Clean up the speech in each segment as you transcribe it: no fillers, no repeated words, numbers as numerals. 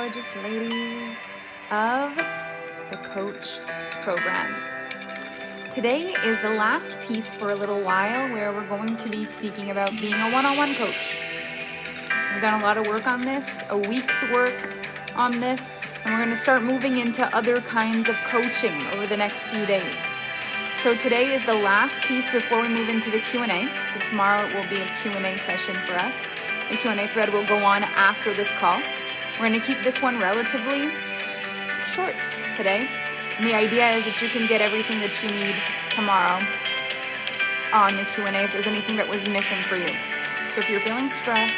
gorgeous ladies of the Coach program. Today is the last piece for a little while where we're going to be speaking about being a one-on-one coach. We've done a lot of work on this, a week's work on this, and we're going to start moving into other kinds of coaching over the next few days. So today is the last piece before we move into the Q&A. So tomorrow it will be a Q&A session for us. The Q&A thread will go on after this call. We're going to keep this one relatively short today. And the idea is that you can get everything that you need tomorrow on the Q&A if there's anything that was missing for you. So if you're feeling stressed,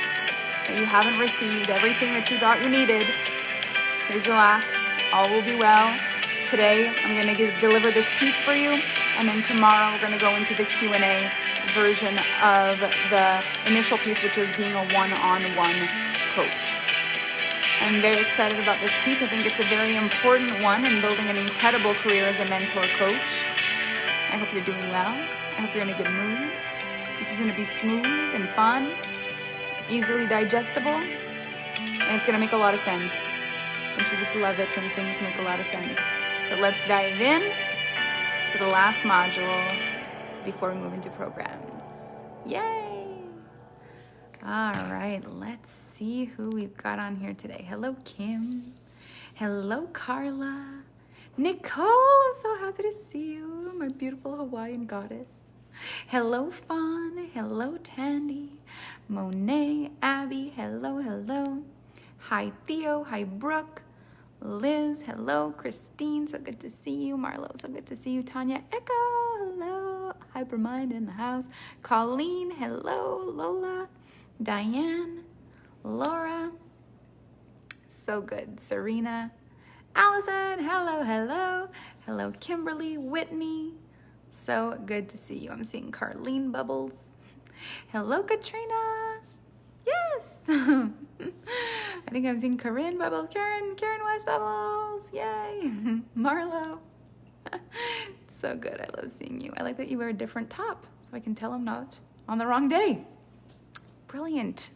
that you haven't received everything that you thought you needed, please relax. All will be well. Today, I'm going to deliver this piece for you. And then tomorrow, we're going to go into the Q&A version of the initial piece, which is being a one-on-one coach. I'm very excited about this piece. I think it's a very important one in building an incredible career as a mentor coach. I hope you're doing well. I hope you're in a good mood. This is going to be smooth and fun, easily digestible, and it's going to make a lot of sense. Don't you just love it when things make a lot of sense? So let's dive in to the last module before we move into programs. Yay! All right, let's see who we've got on here today. Hello, Kim. Hello, Carla. Nicole, I'm so happy to see you, my beautiful Hawaiian goddess. Hello, Fawn. Hello, Tandy. Monet, Abby, hello, hello. Hi, Theo. Hi, Brooke. Liz, hello. Christine, so good to see you. Marlo, so good to see you. Tanya, Echo, hello. Hypermind in the house. Colleen, hello. Lola, Diane, Laura, so good. Serena, Allison, hello, hello. Hello, Kimberly, Whitney, so good to see you. I'm seeing Carlene Bubbles. Hello, Katrina. Yes. I think I'm seeing Corinne Bubbles. Karen West Bubbles. Yay. Marlo. So good. I love seeing you. I like that you wear a different top so I can tell I'm not on the wrong day. Brilliant.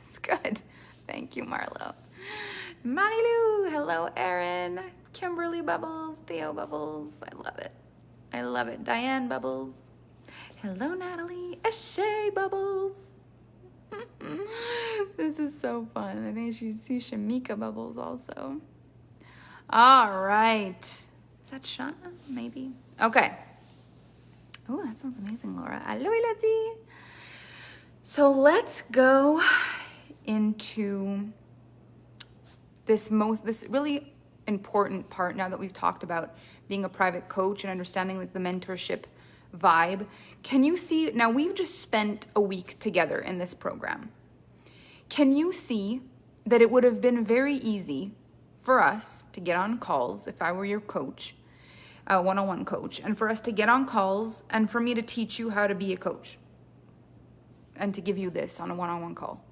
It's good. Thank you, Marlo. Marilu. Hello, Erin. Kimberly Bubbles. Theo Bubbles. I love it. I love it. Diane Bubbles. Hello, Natalie. Ashay Bubbles. This is so fun. I think she sees Shamika Bubbles also. All right. Is that Shauna? Maybe. Okay. Oh, that sounds amazing, Laura. Hello, Elodie. So let's go into this really important part now that we've talked about being a private coach and understanding like the mentorship vibe. Can you see, now we've just spent a week together in this program. Can you see that it would have been very easy for us to get on calls if I were your coach, a one-on-one coach, and for us to get on calls and for me to teach you how to be a coach and to give you this on a one-on-one call?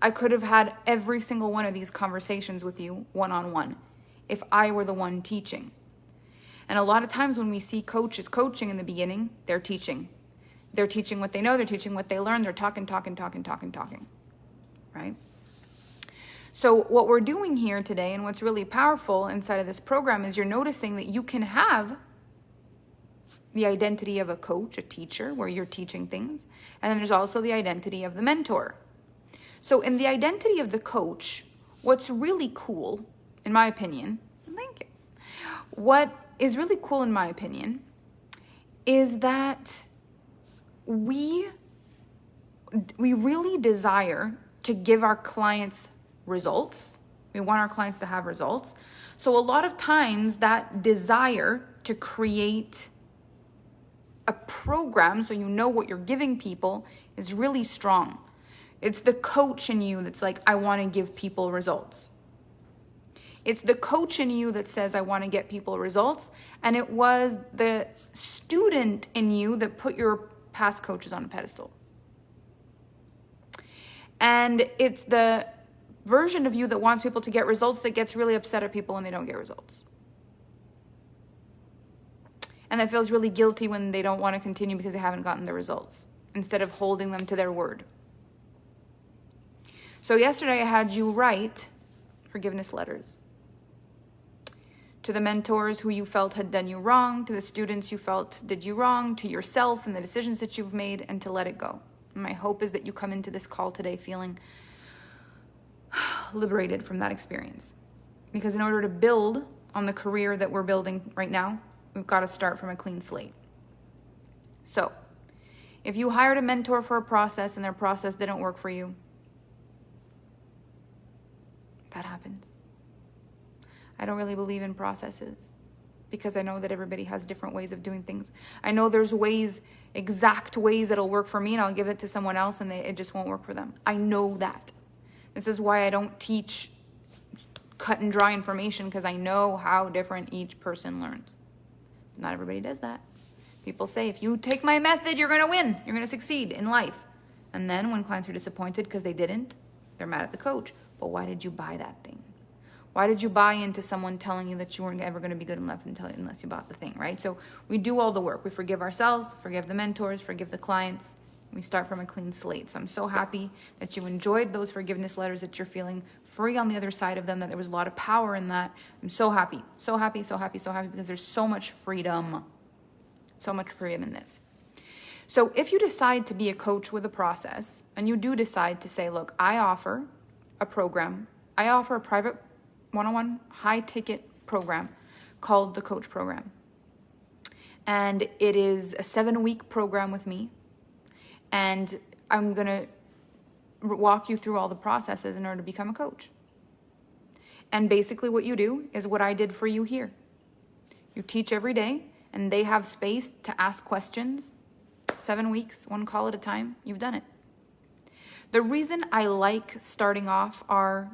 I could have had every single one of these conversations with you one-on-one if I were the one teaching. And a lot of times when we see coaches coaching in the beginning, they're teaching. They're teaching what they know, they're teaching what they learn, they're talking, right? So what we're doing here today and what's really powerful inside of this program is you're noticing that you can have the identity of a coach, a teacher, where you're teaching things. And then there's also the identity of the mentor. So in the identity of the coach, what's really cool, in my opinion, thank you, what is really cool in my opinion is that we really desire to give our clients results. We want our clients to have results. So a lot of times that desire to create a program so you know what you're giving people is really strong. It's the coach in you that's like, I want to give people results. It's the coach in you that says, I want to get people results. And it was the student in you that put your past coaches on a pedestal. And it's the version of you that wants people to get results that gets really upset at people when they don't get results. And that feels really guilty when they don't want to continue because they haven't gotten the results, instead of holding them to their word. So yesterday I had you write forgiveness letters. To the mentors who you felt had done you wrong, to the students you felt did you wrong, to yourself and the decisions that you've made, and to let it go. And my hope is that you come into this call today feeling liberated from that experience. Because in order to build on the career that we're building right now, we've got to start from a clean slate. So, if you hired a mentor for a process and their process didn't work for you, that happens. I don't really believe in processes because I know that everybody has different ways of doing things. I know there's exact ways that'll work for me, and I'll give it to someone else and it just won't work for them. I know that. This is why I don't teach cut and dry information, because I know how different each person learns. Not everybody does that. People say, if you take my method, you're going to win. You're going to succeed in life. And then when clients are disappointed because they didn't, they're mad at the coach. But why did you buy that thing? Why did you buy into someone telling you that you weren't ever going to be good enough unless you bought the thing, right? So we do all the work. We forgive ourselves, forgive the mentors, forgive the clients. We start from a clean slate. So I'm so happy that you enjoyed those forgiveness letters, that you're feeling free on the other side of them, that there was a lot of power in that. I'm so happy, so happy, so happy, so happy, because there's so much freedom. So much freedom in this. So if you decide to be a coach with a process, and you do decide to say, look, I offer a program, I offer a private one-on-one high-ticket program called the Coach Program. And it is a 7-week program with me. And I'm going to walk you through all the processes in order to become a coach. And basically what you do is what I did for you here. You teach every day, and they have space to ask questions. 7 weeks, one call at a time, you've done it. The reason I like starting off our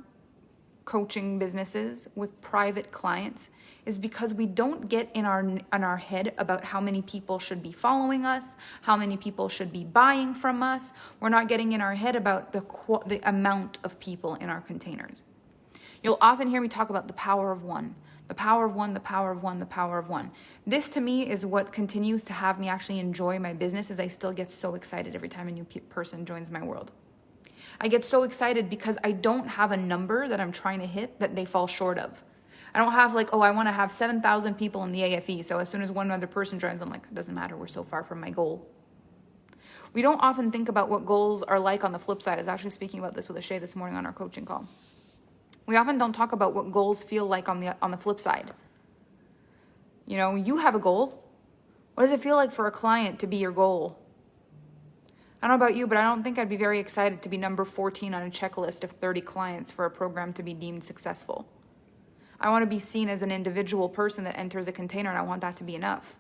coaching businesses with private clients is because we don't get in our head about how many people should be following us, how many people should be buying from us. We're not getting in our head about the amount of people in our containers. You'll often hear me talk about the power of one. The power of one, the power of one, the power of one. This to me is what continues to have me actually enjoy my business, is I still get so excited every time a new person joins my world. I get so excited because I don't have a number that I'm trying to hit that they fall short of. I don't have like, oh, I want to have 7,000 people in the AFE. So as soon as one other person joins, I'm like, it doesn't matter. We're so far from my goal. We don't often think about what goals are like on the flip side. I was actually speaking about this with Ashay this morning on our coaching call. We often don't talk about what goals feel like on the flip side. You know, you have a goal. What does it feel like for a client to be your goal? I don't know about you, but I don't think I'd be very excited to be number 14 on a checklist of 30 clients for a program to be deemed successful. I want to be seen as an individual person that enters a container, and I want that to be enough.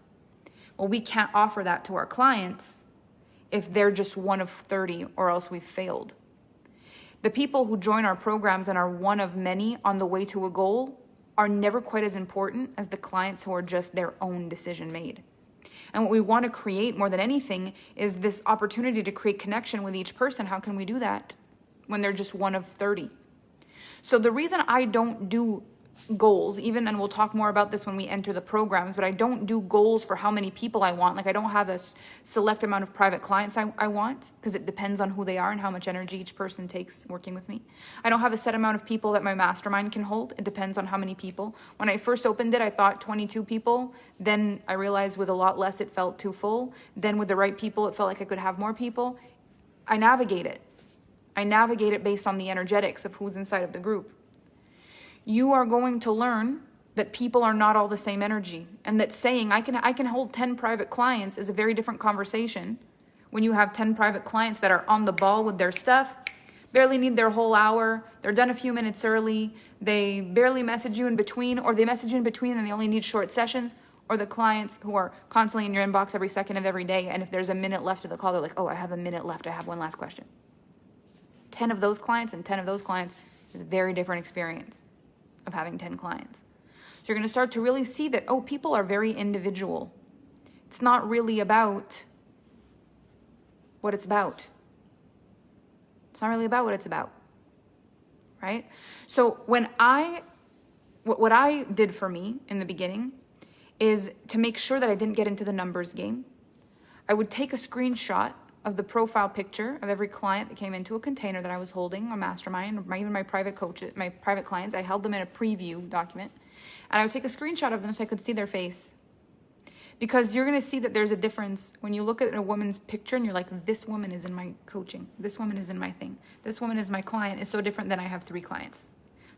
Well, we can't offer that to our clients if they're just one of 30, or else we've failed. The people who join our programs and are one of many on the way to a goal are never quite as important as the clients who are just their own decision made. And what we want to create more than anything is this opportunity to create connection with each person. How can we do that when they're just one of 30? So the reason I don't do goals, even, and we'll talk more about this when we enter the programs, but I don't do goals for how many people I want. Like, I don't have a select amount of private clients I want, because it depends on who they are and how much energy each person takes working with me. I don't have a set amount of people that my mastermind can hold. It depends on how many people. When I first opened it, I thought 22 people. Then I realized with a lot less, it felt too full. Then with the right people, it felt like I could have more people. I navigate it. I navigate it based on the energetics of who's inside of the group. You are going to learn that people are not all the same energy, and that saying I can hold 10 private clients is a very different conversation when you have 10 private clients that are on the ball with their stuff, barely need their whole hour, they're done a few minutes early, they barely message you in between, or they message you in between and they only need short sessions, or the clients who are constantly in your inbox every second of every day, and if there's a minute left of the call, they're like, oh, I have a minute left, I have one last question. 10 of those clients and 10 of those clients is a very different experience of having 10 clients. So you're going to start to really see that, oh, people are very individual. It's not really about what it's about. It's not really about what it's about, right? So what I did for me in the beginning is to make sure that I didn't get into the numbers game. I would take a screenshot of the profile picture of every client that came into a container that I was holding, a mastermind, or even my private coaches, my private clients. I held them in a preview document, and I would take a screenshot of them so I could see their face. Because you're going to see that there's a difference when you look at a woman's picture and you're like, this woman is in my coaching. This woman is in my thing. This woman is my client. Is so different than I have 3 clients.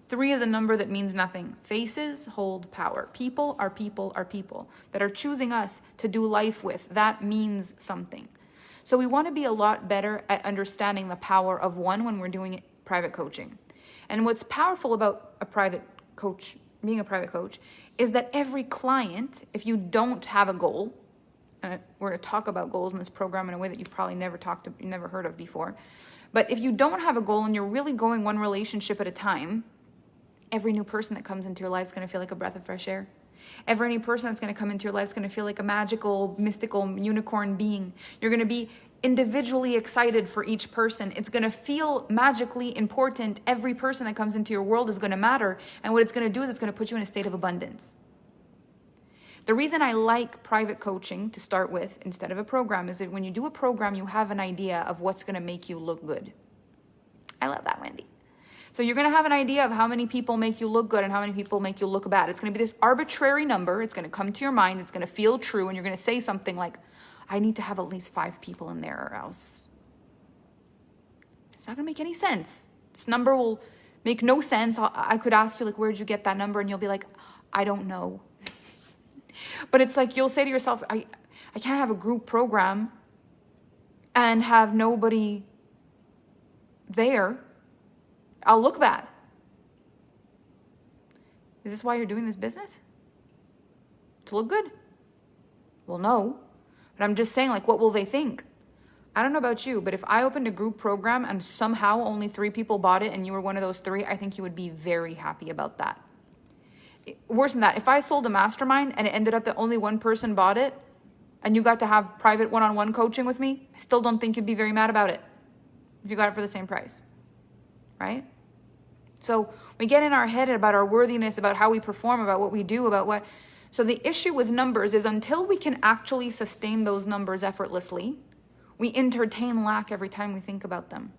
3 is a number that means nothing. Faces hold power. People are people are people that are choosing us to do life with. That means something. So we want to be a lot better at understanding the power of one when we're doing private coaching. And what's powerful about a private coach, being a private coach, is that every client, if you don't have a goal, and we're going to talk about goals in this program in a way that you've probably never heard of before, but if you don't have a goal and you're really going one relationship at a time, every new person that comes into your life is going to feel like a breath of fresh air. Every new person that's going to come into your life is going to feel like a magical, mystical unicorn being. You're going to be individually excited for each person. It's going to feel magically important. Every person that comes into your world is going to matter. And what it's going to do is it's going to put you in a state of abundance. The reason I like private coaching to start with instead of a program is that when you do a program, you have an idea of what's going to make you look good. I love that, Wendy. So you're going to have an idea of how many people make you look good and how many people make you look bad. It's going to be this arbitrary number. It's going to come to your mind. It's going to feel true. And you're going to say something like, I need to have at least 5 people in there or else it's not going to make any sense. This number will make no sense. I could ask you, like, where'd you get that number? And you'll be like, I don't know. But it's like, you'll say to yourself, I can't have a group program and have nobody there. I'll look bad. Is this why you're doing this business? To look good? Well, no. But I'm just saying, like, what will they think? I don't know about you, but if I opened a group program and somehow only 3 people bought it and you were one of those 3, I think you would be very happy about that. Worse than that, if I sold a mastermind and it ended up that only 1 person bought it and you got to have private one-on-one coaching with me, I still don't think you'd be very mad about it if you got it for the same price, right? So we get in our head about our worthiness, about how we perform, about what we do, about what... So the issue with numbers is until we can actually sustain those numbers effortlessly, we entertain lack every time we think about them.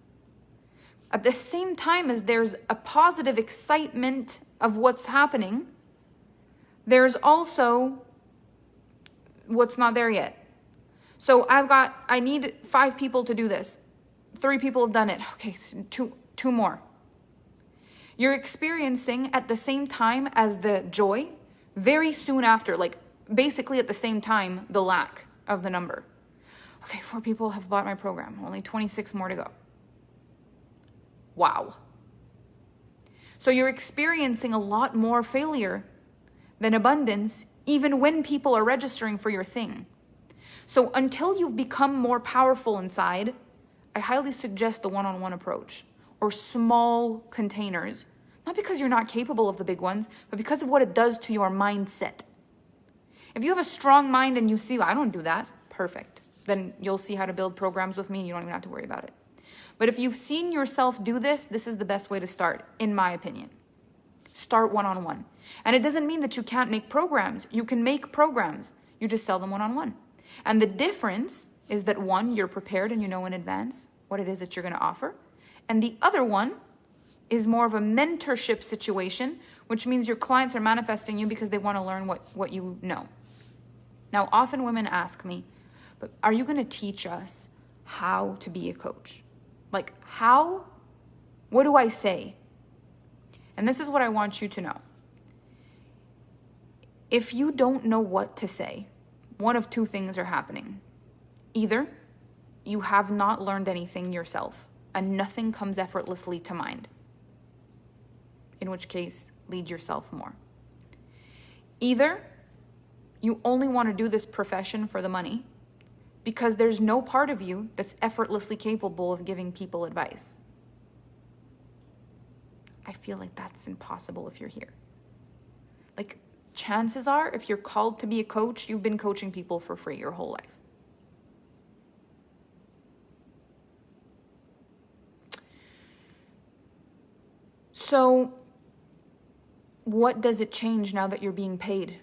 At the same time as there's a positive excitement of what's happening, there's also what's not there yet. So I need 5 people to do this. 3 people have done it. Okay, so two more. You're experiencing at the same time as the joy, very soon after, like basically at the same time, the lack of the number. Okay, 4 people have bought my program. Only 26 more to go. Wow. So you're experiencing a lot more failure than abundance, even when people are registering for your thing. So until you've become more powerful inside, I highly suggest the one-on-one approach or small containers, not because you're not capable of the big ones, but because of what it does to your mindset. If you have a strong mind and you see, I don't do that, perfect. Then you'll see how to build programs with me and you don't even have to worry about it. But if you've seen yourself do this, this is the best way to start, in my opinion. Start one-on-one. And it doesn't mean that you can't make programs. You can make programs. You just sell them one-on-one. And the difference is that 1, you're prepared and you know in advance what it is that you're going to offer. And the other one is more of a mentorship situation, which means your clients are manifesting you because they want to learn what you know. Now, often women ask me, but are you going to teach us how to be a coach? Like, how? What do I say? And this is what I want you to know. If you don't know what to say, one of 2 things are happening. Either you have not learned anything yourself and nothing comes effortlessly to mind, in which case, lead yourself more. Either you only want to do this profession for the money because there's no part of you that's effortlessly capable of giving people advice. I feel like that's impossible if you're here. Like, chances are, if you're called to be a coach, you've been coaching people for free your whole life. So, what does it change now that you're being paid?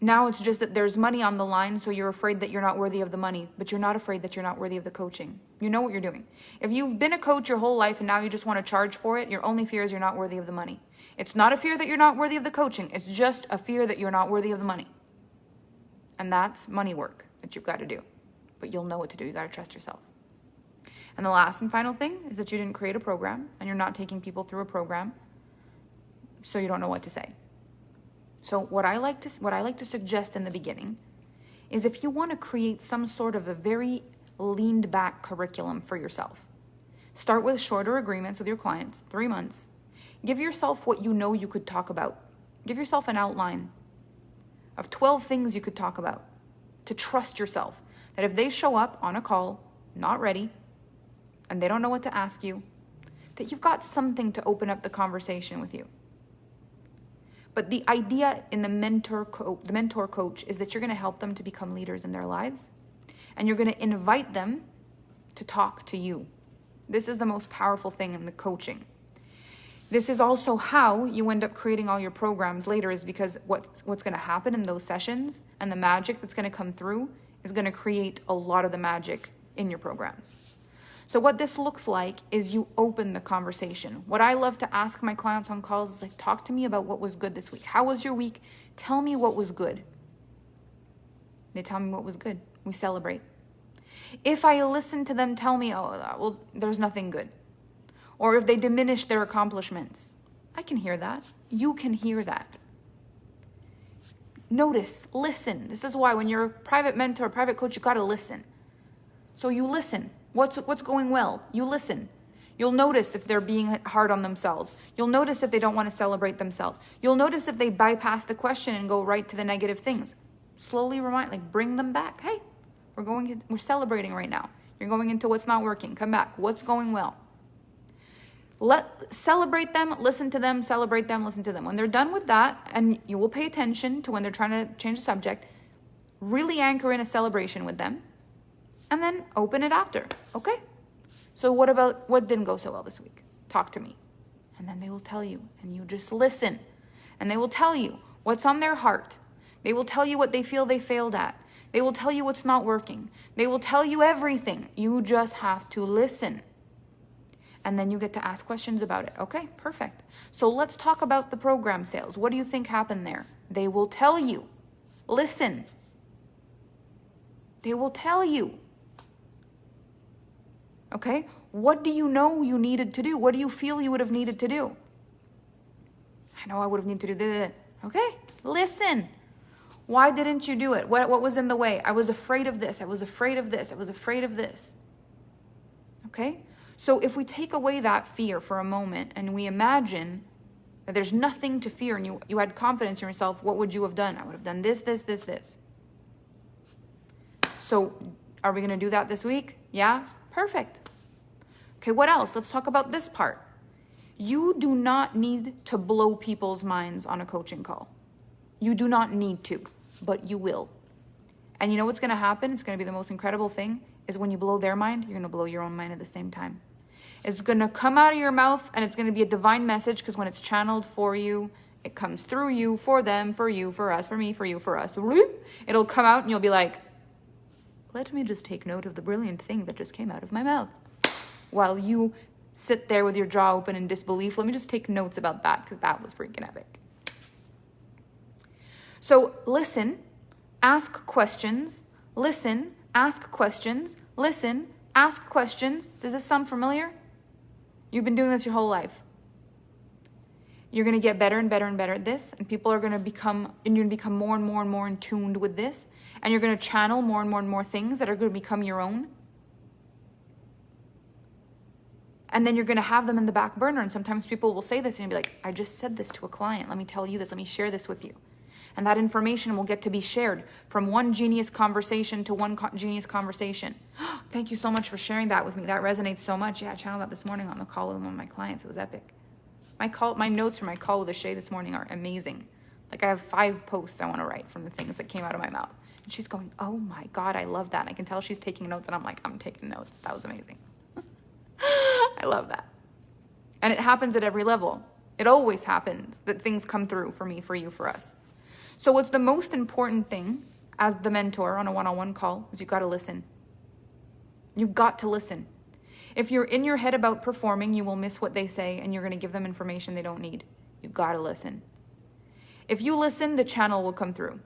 Now it's just that there's money on the line, so you're afraid that you're not worthy of the money, but you're not afraid that you're not worthy of the coaching. You know what you're doing. If you've been a coach your whole life and now you just want to charge for it, your only fear is you're not worthy of the money. It's not a fear that you're not worthy of the coaching. It's just a fear that you're not worthy of the money. And that's money work that you've got to do. But you'll know what to do. You got to trust yourself. And the last and final thing is that you didn't create a program and you're not taking people through a program, so you don't know what to say. So what I like to suggest in the beginning is if you want to create some sort of a very leaned back curriculum for yourself, start with shorter agreements with your clients, 3 months. Give yourself what you know you could talk about. Give yourself an outline of 12 things you could talk about to trust yourself that if they show up on a call, not ready, and they don't know what to ask you, that you've got something to open up the conversation with you. But the idea in the mentor coach is that you're going to help them to become leaders in their lives, and you're going to invite them to talk to you. This is the most powerful thing in the coaching. This is also how you end up creating all your programs later, is because what's going to happen in those sessions and the magic that's going to come through is going to create a lot of the magic in your programs. So what this looks like is you open the conversation. What I love to ask my clients on calls is like, talk to me about what was good this week. How was your week? Tell me what was good. They tell me what was good. We celebrate. If I listen to them tell me, oh, well, there's nothing good, or if they diminish their accomplishments, I can hear that. You can hear that. Notice, listen. This is why when you're a private mentor, private coach, you got to listen. So you listen. What's going well? You listen. You'll notice if they're being hard on themselves. You'll notice if they don't want to celebrate themselves. You'll notice if they bypass the question and go right to the negative things. Slowly bring them back. Hey, we're celebrating right now. You're going into what's not working. Come back. What's going well? Celebrate them, listen to them, celebrate them, listen to them. When they're done with that, and you will pay attention to when they're trying to change the subject, really anchor in a celebration with them, and then open it after. Okay? So what didn't go so well this week? Talk to me. And then they will tell you, and you just listen. And they will tell you what's on their heart. They will tell you what they feel they failed at. They will tell you what's not working. They will tell you everything. You just have to listen. And then you get to ask questions about it. Okay, perfect. So let's talk about the program sales. What do you think happened there? They will tell you. Listen. They will tell you. Okay? What do you know you needed to do? What do you feel you would have needed to do? I know I would have needed to do that. Okay? Listen. Why didn't you do it? What was in the way? I was afraid of this. I was afraid of this. I was afraid of this. Okay? So if we take away that fear for a moment and we imagine that there's nothing to fear and you had confidence in yourself, what would you have done? I would have done this, this, this, this. So are we going to do that this week? Yeah? Perfect. Okay, what else? Let's talk about this part. You do not need to blow people's minds on a coaching call. You do not need to, but you will. And you know what's going to happen? It's going to be the most incredible thing is when you blow their mind, you're going to blow your own mind at the same time. It's going to come out of your mouth and it's going to be a divine message because when it's channeled for you, it comes through you, for them, for you, for us, for me, for you, for us. It'll come out and you'll be like, let me just take note of the brilliant thing that just came out of my mouth. While you sit there with your jaw open in disbelief, let me just take notes about that because that was freaking epic. So listen, ask questions, listen, ask questions, listen, ask questions. Does this sound familiar? You've been doing this your whole life. You're going to get better and better and better at this, and people are going to become more and more and more in tuned with this, and you're going to channel more and more and more things that are going to become your own. And then you're going to have them in the back burner, and sometimes people will say this and you'll be like, I just said this to a client. Let me tell you this. Let me share this with you. And that information will get to be shared from one genius conversation to one genius conversation. Thank you so much for sharing that with me. That resonates so much. Yeah, I channeled that this morning on the call with one of my clients. It was epic. My notes from my call with Ashay this morning are amazing. Like I have 5 posts I want to write from the things that came out of my mouth. And she's going, oh my God, I love that. And I can tell she's taking notes and I'm like, I'm taking notes. That was amazing. I love that. And it happens at every level. It always happens that things come through for me, for you, for us. So what's the most important thing as the mentor on a one-on-one call is you got to listen. You've got to listen. If you're in your head about performing, you will miss what they say and you're going to give them information they don't need. You got to listen. If you listen, the channel will come through.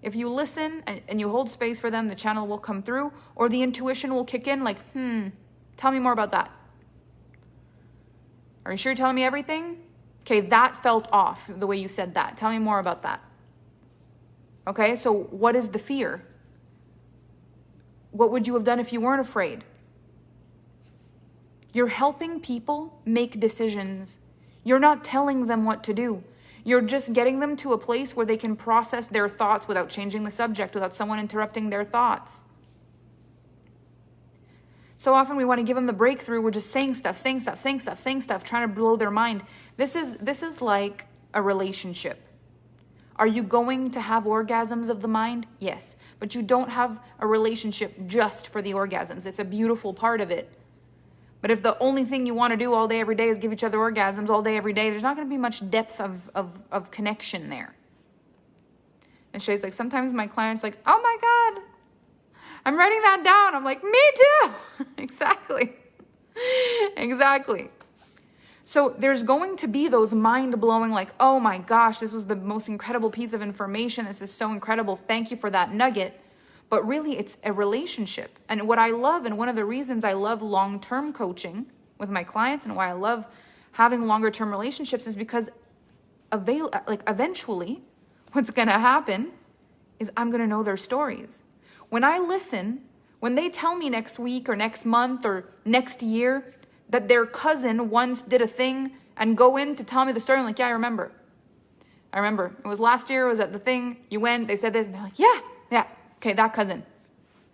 If you listen and you hold space for them, the channel will come through, or the intuition will kick in like, tell me more about that. Are you sure you're telling me everything? Okay, that felt off the way you said that. Tell me more about that. Okay, so what is the fear? What would you have done if you weren't afraid? You're helping people make decisions. You're not telling them what to do. You're just getting them to a place where they can process their thoughts without changing the subject, without someone interrupting their thoughts. So often we want to give them the breakthrough. We're just saying stuff, trying to blow their mind. This is like a relationship. Are you going to have orgasms of the mind? Yes. But you don't have a relationship just for the orgasms. It's a beautiful part of it. But if the only thing you want to do all day, every day is give each other orgasms all day, every day, there's not going to be much depth of connection there. And Shay's like, sometimes my clients like, oh my God, I'm writing that down. I'm like, me too. Exactly. Exactly. So there's going to be those mind-blowing like, oh my gosh, this was the most incredible piece of information. This is so incredible. Thank you for that nugget. But really, it's a relationship. And what I love, and one of the reasons I love long-term coaching with my clients and why I love having longer-term relationships is because eventually what's going to happen is I'm going to know their stories. When I listen, when they tell me next week or next month or next year that their cousin once did a thing and go in to tell me the story, I'm like, yeah, I remember. It was last year, it was at the thing, you went, they said this, and they're like, yeah. Okay, that cousin.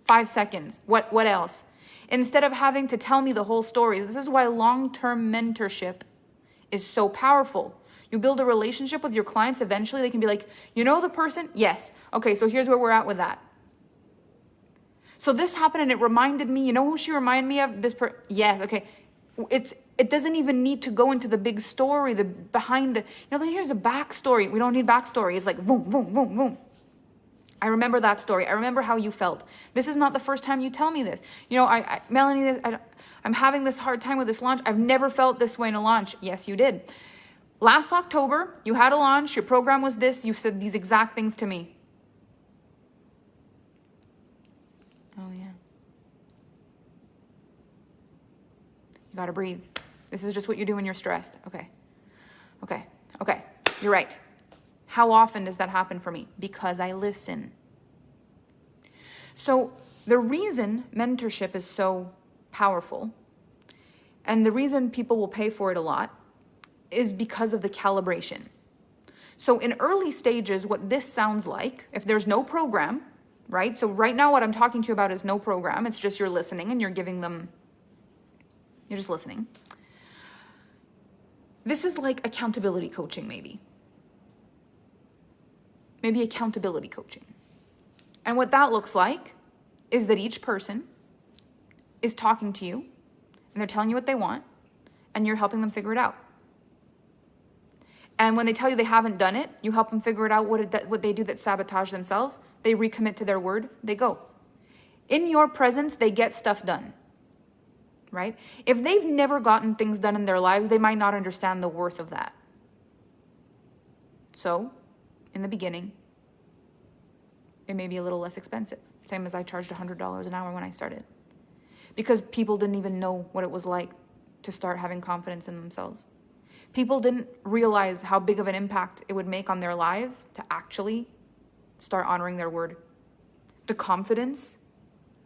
5 seconds. What else? Instead of having to tell me the whole story. This is why long-term mentorship is so powerful. You build a relationship with your clients, eventually they can be like, you know the person? Yes. Okay, so here's where we're at with that. So this happened and it reminded me, you know who she reminded me of? Yes, okay. It doesn't even need to go into the big story, here's the backstory. We don't need backstory. It's like boom, boom, boom, boom. I remember that story. I remember how you felt. This is not the first time you tell me this. You know, Melanie, I'm having this hard time with this launch. I've never felt this way in a launch. Yes, you did. Last October, you had a launch. Your program was this. You said these exact things to me. Oh, yeah. You got to breathe. This is just what you do when you're stressed. Okay. You're right. How often does that happen for me? Because I listen. So the reason mentorship is so powerful and the reason people will pay for it a lot is because of the calibration. So in early stages, what this sounds like, if there's no program, right? So right now what I'm talking to you about is no program. It's just you're listening and you're just listening. This is like accountability coaching, maybe accountability coaching. And what that looks like is that each person is talking to you and they're telling you what they want and you're helping them figure it out. And when they tell you they haven't done it, you help them figure it out what they do that sabotage themselves. They recommit to their word, they go. In your presence, they get stuff done, right? If they've never gotten things done in their lives, they might not understand the worth of that. So, in the beginning, it may be a little less expensive. Same as I charged $100 an hour when I started. Because people didn't even know what it was like to start having confidence in themselves. People didn't realize how big of an impact it would make on their lives to actually start honoring their word. The confidence,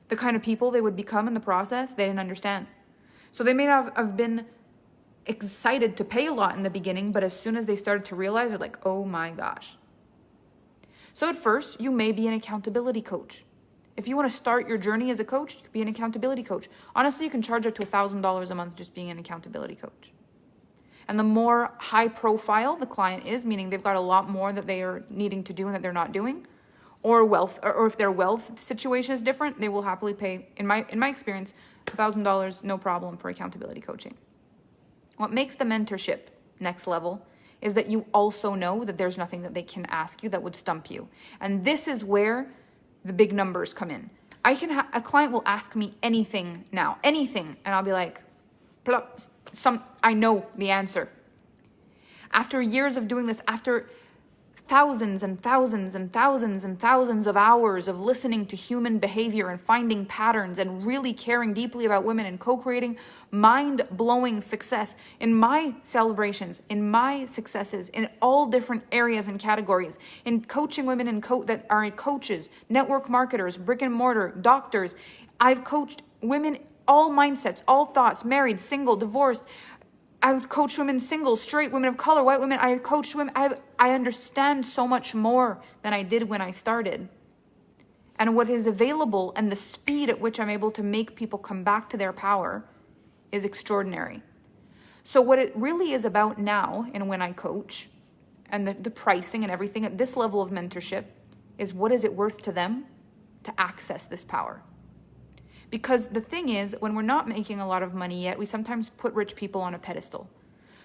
the kind of people they would become in the process, they didn't understand. So they may not have been excited to pay a lot in the beginning, but as soon as they started to realize, they're like, oh my gosh. So at first, you may be an accountability coach. If you want to start your journey as a coach, you could be an accountability coach. Honestly, you can charge up to $1,000 a month just being an accountability coach. And the more high profile the client is, meaning they've got a lot more that they are needing to do and that they're not doing, or if their wealth situation is different, they will happily pay, in my experience, $1,000, no problem for accountability coaching. What makes the mentorship next level is that you also know that there's nothing that they can ask you that would stump you. And this is where the big numbers come in. A client will ask me anything now, anything, and I'll be like, I know the answer. After years of doing this, after thousands and thousands and thousands and thousands of hours of listening to human behavior and finding patterns and really caring deeply about women and co-creating mind-blowing success in my celebrations, in my successes, in all different areas and categories, in coaching women that are coaches, network marketers, brick and mortar, doctors. I've coached women, all mindsets, all thoughts, married, single, divorced. I've coached women single, straight, women of color, white women. I have coached women. I understand so much more than I did when I started. And what is available and the speed at which I'm able to make people come back to their power is extraordinary. So what it really is about now, and when I coach, and the pricing and everything at this level of mentorship, is what is it worth to them to access this power? Because the thing is, when we're not making a lot of money yet, we sometimes put rich people on a pedestal.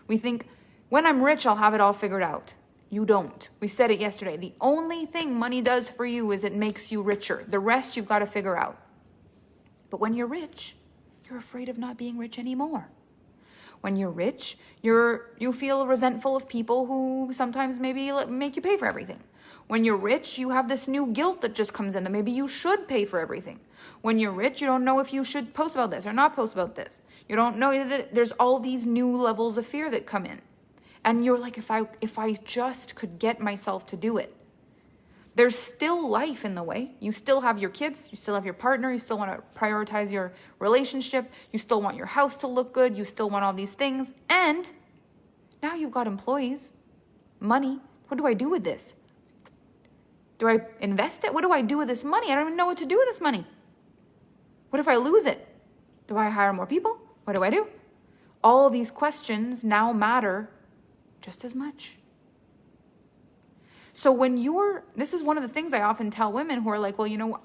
We think, when I'm rich, I'll have it all figured out. You don't. We said it yesterday. The only thing money does for you is it makes you richer. The rest you've got to figure out. But when you're rich, you're afraid of not being rich anymore. When you're rich, you feel resentful of people who sometimes maybe make you pay for everything. When you're rich, you have this new guilt that just comes in that maybe you should pay for everything. When you're rich, you don't know if you should post about this or not post about this. You don't know that there's all these new levels of fear that come in. And you're like, if I just could get myself to do it. There's still life in the way. You still have your kids, you still have your partner, you still want to prioritize your relationship, you still want your house to look good, you still want all these things. And now you've got employees, money. What do I do with this? Do I invest it? What do I do with this money? I don't even know what to do with this money. What if I lose it? Do I hire more people? What do I do? All these questions now matter just as much. So this is one of the things I often tell women who are like, well, you know,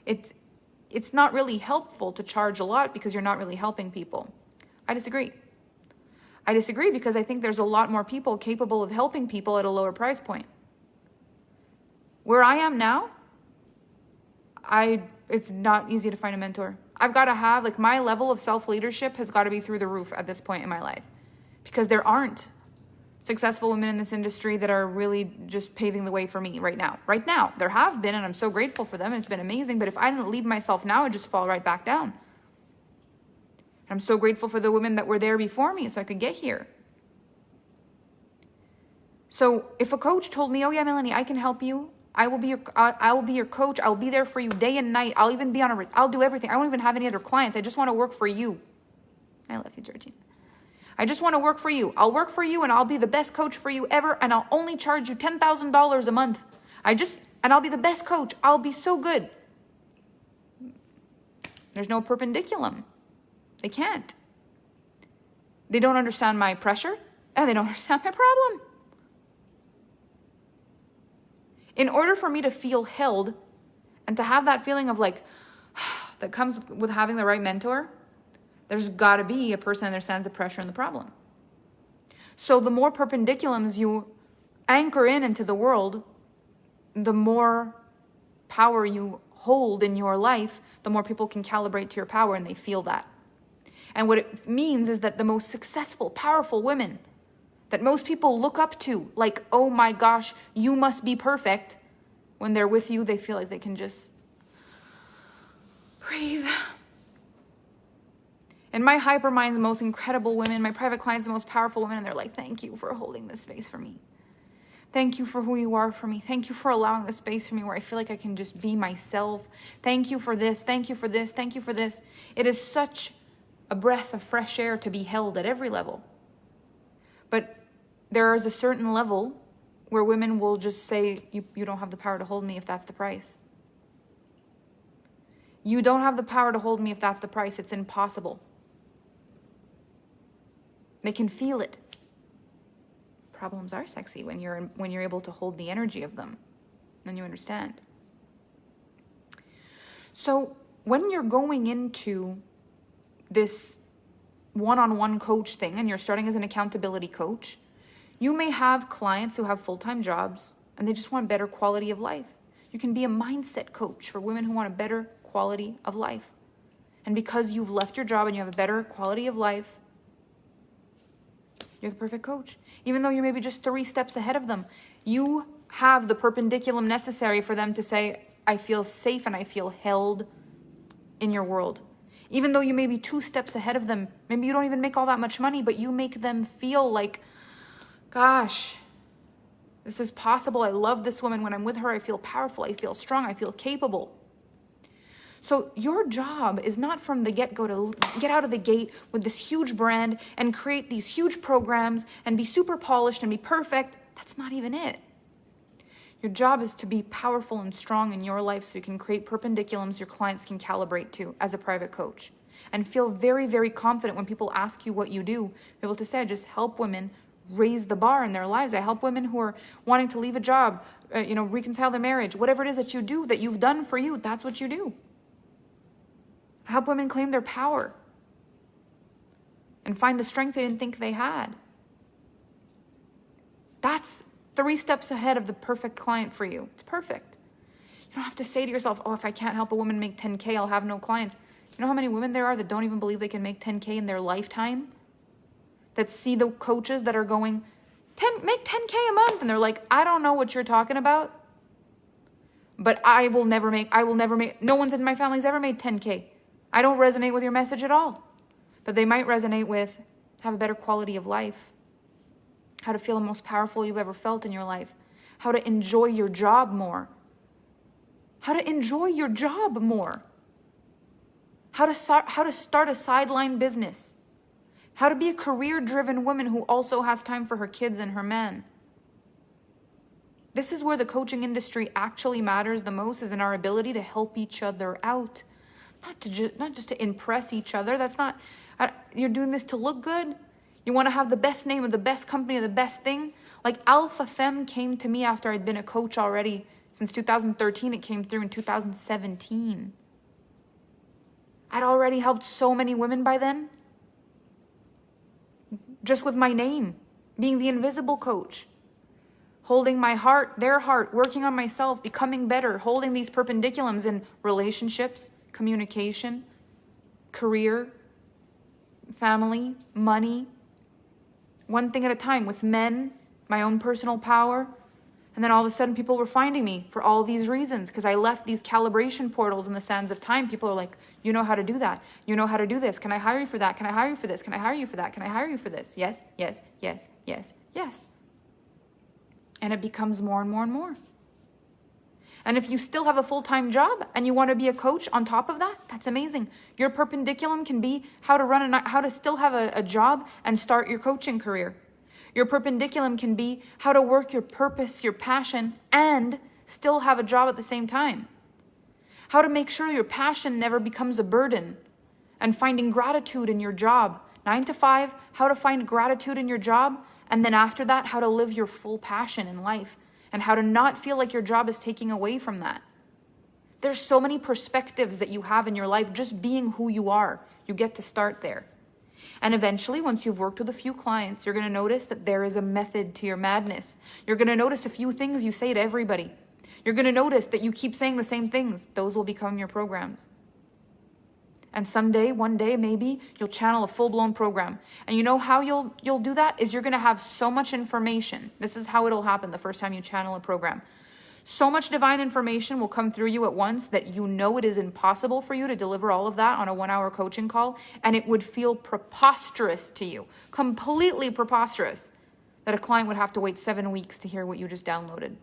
it's not really helpful to charge a lot because you're not really helping people. I disagree. I disagree because I think there's a lot more people capable of helping people at a lower price point. Where I am now, it's not easy to find a mentor. I've got to have, my level of self-leadership has got to be through the roof at this point in my life, because there aren't successful women in this industry that are really just paving the way for me right now. Right now, there have been, and I'm so grateful for them. It's been amazing. But if I didn't leave myself now, I'd just fall right back down. I'm so grateful for the women that were there before me so I could get here. So if a coach told me, oh yeah, Melanie, I can help you. I will be your coach. I'll be there for you day and night. I'll even be I'll do everything. I won't even have any other clients. I just want to work for you. I love you, Georgina. I just want to work for you. I'll work for you and I'll be the best coach for you ever. And I'll only charge you $10,000 a month. And I'll be the best coach. I'll be so good. There's no perpendiculum. They can't. They don't understand my pressure and they don't understand my problem. In order for me to feel held and to have that feeling of that comes with having the right mentor, there's got to be a person that understands the pressure and the problem. So the more perpendiculums you anchor into the world, the more power you hold in your life, the more people can calibrate to your power and they feel that. And what it means is that the most successful, powerful women that most people look up to, like, oh my gosh, you must be perfect. When they're with you, they feel like they can just breathe. And my hypermind's the most incredible women. My private clients, the most powerful women. And they're like, thank you for holding this space for me. Thank you for who you are for me. Thank you for allowing the space for me where I feel like I can just be myself. Thank you for this. Thank you for this. Thank you for this. It is such a breath of fresh air to be held at every level. But there is a certain level where women will just say, you don't have the power to hold me if that's the price. You don't have the power to hold me if that's the price. It's impossible. They can feel it. Problems are sexy when you're able to hold the energy of them. Then you understand. So when you're going into this one-on-one coach thing and you're starting as an accountability coach, You may have clients who have full-time jobs and they just want better quality of life. You can be a mindset coach for women who want a better quality of life. And because you've left your job and you have a better quality of life, you're the perfect coach. Even though you're maybe just 3 steps ahead of them, you have the perpendiculum necessary for them to say, I feel safe and I feel held in your world. Even though you may be 2 steps ahead of them, maybe you don't even make all that much money, but you make them feel like, gosh, this is possible. I love this woman. When I'm with her, I feel powerful. I feel strong. I feel capable. So your job is not from the get-go to get out of the gate with this huge brand and create these huge programs and be super polished and be perfect. That's not even it. Your job is to be powerful and strong in your life so you can create perpendiculums your clients can calibrate to as a private coach. And feel very, very confident when people ask you what you do. Be able to say, I just help women raise the bar in their lives. I help women who are wanting to leave a job, reconcile their marriage. Whatever it is that you do, that you've done for you, that's what you do. I help women claim their power and find the strength they didn't think they had. That's 3 steps ahead of the perfect client for you. It's perfect. You don't have to say to yourself, oh, if I can't help a woman make 10K, I'll have no clients. You know how many women there are that don't even believe they can make 10K in their lifetime? That see the coaches that are going, make 10K a month. And they're like, I don't know what you're talking about, but I will never make, no one's in my family's ever made 10K. I don't resonate with your message at all. But they might resonate with have a better quality of life, how to feel the most powerful you've ever felt in your life, how to enjoy your job more, how to enjoy your job more, how to start a sideline business, how to be a career-driven woman who also has time for her kids and her man. This is where the coaching industry actually matters the most, is in our ability to help each other out. Not just to impress each other. That's not, you're doing this to look good. You want to have the best name of the best company or the best thing. Like Alpha Femme came to me after I'd been a coach already since 2013. It came through in 2017. I'd already helped so many women by then. Just with my name, being the invisible coach. Holding my heart, their heart, working on myself, becoming better, holding these perpendiculums in relationships, communication, career, family, money, one thing at a time with men, my own personal power. And then all of a sudden people were finding me for all these reasons because I left these calibration portals in the sands of time. People are like, you know how to do that. You know how to do this. Can I hire you for that? Can I hire you for this? Can I hire you for that? Can I hire you for this? Yes, yes, yes, yes, yes. And it becomes more and more and more. And if you still have a full-time job and you want to be a coach on top of that, that's amazing. Your perpendiculum can be how to still have a job and start your coaching career. Your perpendiculum can be how to work your purpose, your passion, and still have a job at the same time. How to make sure your passion never becomes a burden, and finding gratitude in your job. 9 to 5, how to find gratitude in your job, and then after that, how to live your full passion in life. And how to not feel like your job is taking away from that. There's so many perspectives that you have in your life just being who you are. You get to start there. And eventually, once you've worked with a few clients, you're going to notice that there is a method to your madness. You're going to notice a few things you say to everybody. You're going to notice that you keep saying the same things. Those will become your programs. And someday, one day, maybe you'll channel a full-blown program. And you know how you'll do that is you're going to have so much information. This is how it'll happen the first time you channel a program. So much divine information will come through you at once that you know it is impossible for you to deliver all of that on a 1-hour coaching call. And it would feel preposterous to you, completely preposterous, that a client would have to wait 7 weeks to hear what you just downloaded.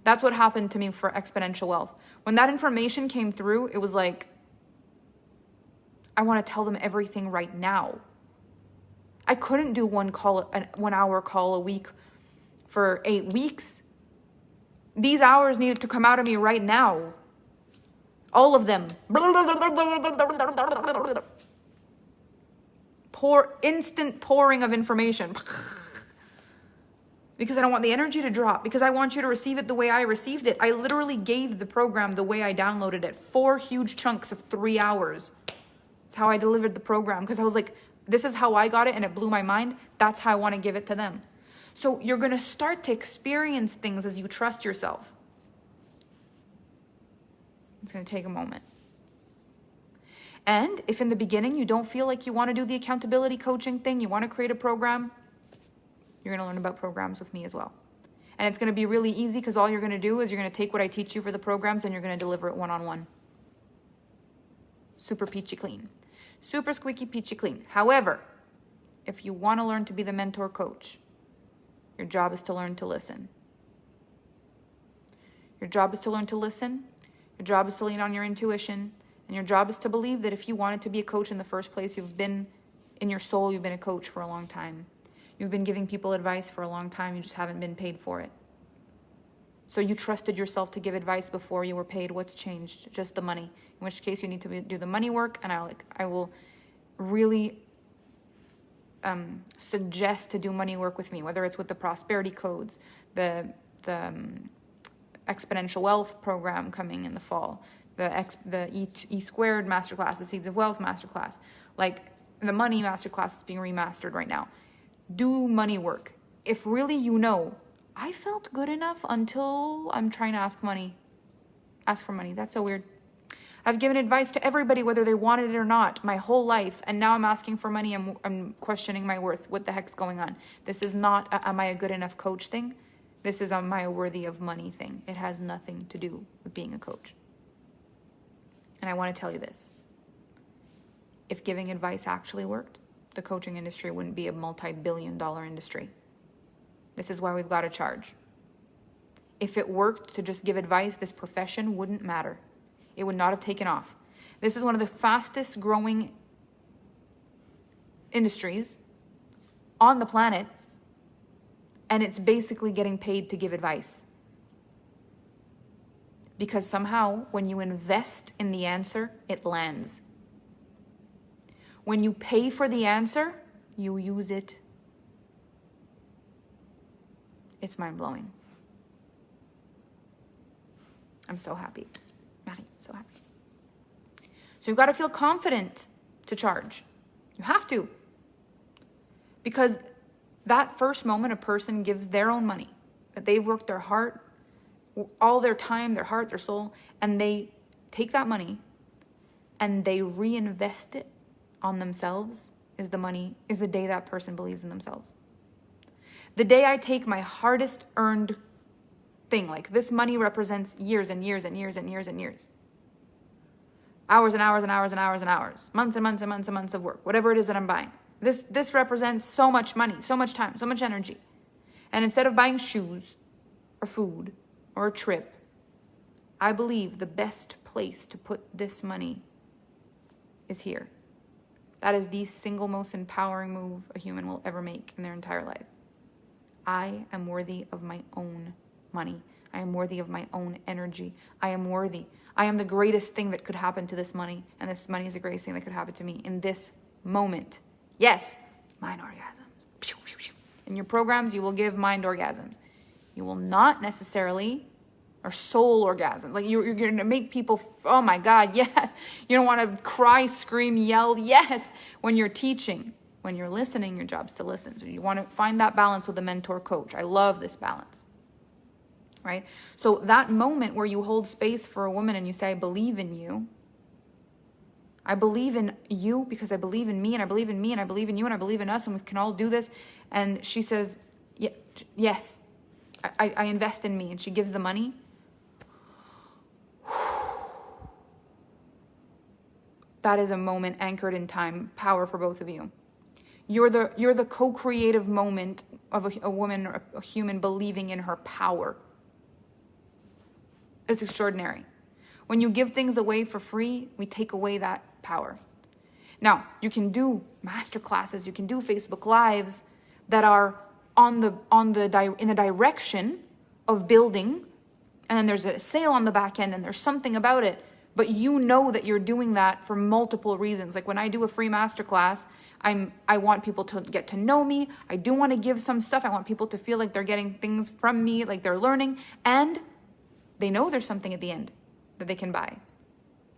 That's what happened to me for Exponential Wealth. When that information came through, it was like, I want to tell them everything right now. I couldn't do one 1-hour call a week for 8 weeks. These hours needed to come out of me right now. All of them. Instant pouring of information. Because I don't want the energy to drop. Because I want you to receive it the way I received it. I literally gave the program the way I downloaded it. 4 huge chunks of 3 hours. That's how I delivered the program. Because I was like, this is how I got it and it blew my mind. That's how I want to give it to them. So you're going to start to experience things as you trust yourself. It's going to take a moment. And if in the beginning you don't feel like you want to do the accountability coaching thing, you want to create a program, you're going to learn about programs with me as well. And it's going to be really easy because all you're going to do is you're going to take what I teach you for the programs and you're going to deliver it one-on-one. Super peachy clean. Super squeaky peachy clean. However, if you want to learn to be the mentor coach, your job is to learn to listen. Your job is to learn to listen. Your job is to lean on your intuition. And your job is to believe that if you wanted to be a coach in the first place, you've been, in your soul, you've been a coach for a long time. You've been giving people advice for a long time. You just haven't been paid for it. So you trusted yourself to give advice before you were paid. What's changed? Just the money. In which case you need to do the money work. And I will really suggest to do money work with me, whether it's with the prosperity codes, the exponential wealth program coming in the fall, the E squared masterclass, the Seeds of Wealth masterclass, like the money masterclass is being remastered right now. Do money work. If really I felt good enough until I'm trying to ask for money. That's so weird. I've given advice to everybody, whether they wanted it or not, my whole life. And now I'm asking for money. I'm questioning my worth. What the heck's going on? This is not am I a good enough coach thing. This is am I worthy of money thing. It has nothing to do with being a coach. And I want to tell you this. If giving advice actually worked, the coaching industry wouldn't be a multi-billion-dollar industry. This is why we've got to charge. If it worked to just give advice, this profession wouldn't matter. It would not have taken off. This is one of the fastest growing industries on the planet, and it's basically getting paid to give advice. Because somehow, when you invest in the answer, it lands. When you pay for the answer, you use it. It's mind-blowing. I'm so happy. Maddie, so happy. So you've got to feel confident to charge. You have to. Because that first moment a person gives their own money, that they've worked their heart, all their time, their heart, their soul, and they take that money and they reinvest it on themselves is the day that person believes in themselves. The day I take my hardest earned thing, like this money represents years and years and years and years and years. Hours and hours and hours and hours and hours. Months and months and months and months of work. Whatever it is that I'm buying. This represents so much money, so much time, so much energy. And instead of buying shoes or food or a trip, I believe the best place to put this money is here. That is the single most empowering move a human will ever make in their entire life. I am worthy of my own money. I am worthy of my own energy. I am worthy. I am the greatest thing that could happen to this money, and this money is the greatest thing that could happen to me in this moment. Yes, mind orgasms. In your programs, you will give mind orgasms. You will not necessarily, or soul orgasm. Like you're going to make people, oh my God, yes. You don't want to cry, scream, yell, yes, when you're teaching. When you're listening, your job's to listen. So you want to find that balance with a mentor coach. I love this balance, right? So that moment where you hold space for a woman and you say, I believe in you. I believe in you because I believe in me, and I believe in me, and I believe in you, and I believe in us, and we can all do this. And she says, yes, I invest in me, and she gives the money. That is a moment anchored in time, power for both of you. You're the co-creative moment of a woman or a human believing in her power. It's extraordinary. When you give things away for free, we take away that power. Now, you can do master classes, you can do Facebook Lives that are in the direction of building, and then there's a sale on the back end and there's something about it. But you know that you're doing that for multiple reasons. Like when I do a free masterclass, I want people to get to know me. I do want to give some stuff. I want people to feel like they're getting things from me, like they're learning. And they know there's something at the end that they can buy.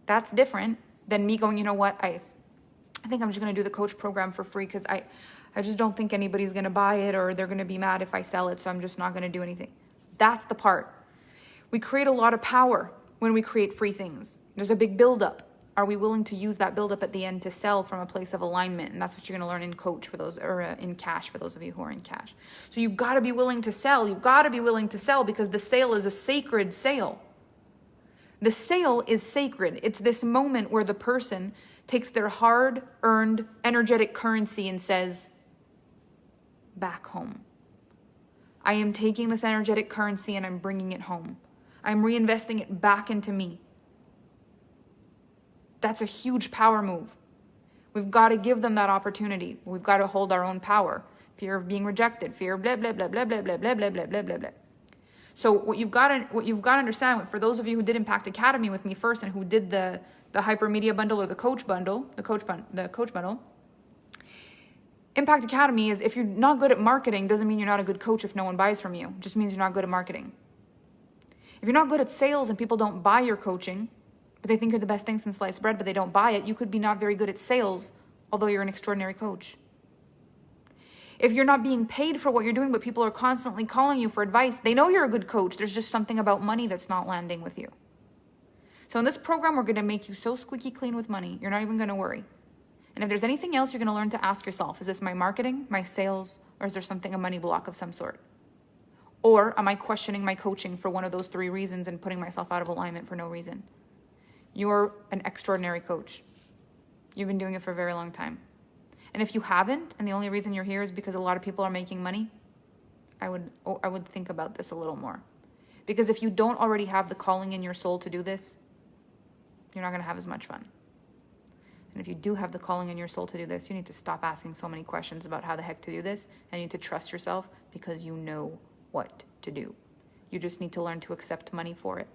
That's different than me going, you know what, I think I'm just going to do the coach program for free because I I just don't think anybody's going to buy it, or they're going to be mad if I sell it, so I'm just not going to do anything. That's the part. We create a lot of power when we create free things. There's a big buildup. Are we willing to use that buildup at the end to sell from a place of alignment? And that's what you're going to learn in coach for those, or in cash for those of you who are in cash. So you've got to be willing to sell. You've got to be willing to sell, because the sale is a sacred sale. The sale is sacred. It's this moment where the person takes their hard-earned energetic currency and says, back home. I am taking this energetic currency and I'm bringing it home. I'm reinvesting it back into me. That's a huge power move. We've got to give them that opportunity. We've got to hold our own power. Fear of being rejected, fear of blah, blah, blah, blah, blah, blah, blah, blah, blah, blah, blah, blah. So what you've got to understand, for those of you who did Impact Academy with me first and who did the Hypermedia bundle or the coach bundle, the coach bundle, Impact Academy is, if you're not good at marketing, doesn't mean you're not a good coach if no one buys from you. It just means you're not good at marketing. If you're not good at sales and people don't buy your coaching, but they think you're the best thing since sliced bread, but they don't buy it, you could be not very good at sales, although you're an extraordinary coach. If you're not being paid for what you're doing, but people are constantly calling you for advice, they know you're a good coach. There's just something about money that's not landing with you. So in this program, we're going to make you so squeaky clean with money, you're not even going to worry. And if there's anything else, you're going to learn to ask yourself, is this my marketing, my sales, or is there something, a money block of some sort? Or am I questioning my coaching for one of those 3 reasons and putting myself out of alignment for no reason? You're an extraordinary coach. You've been doing it for a very long time. And if you haven't, and the only reason you're here is because a lot of people are making money, I would think about this a little more. Because if you don't already have the calling in your soul to do this, you're not going to have as much fun. And if you do have the calling in your soul to do this, you need to stop asking so many questions about how the heck to do this, and you need to trust yourself, because you know what to do. You just need to learn to accept money for it.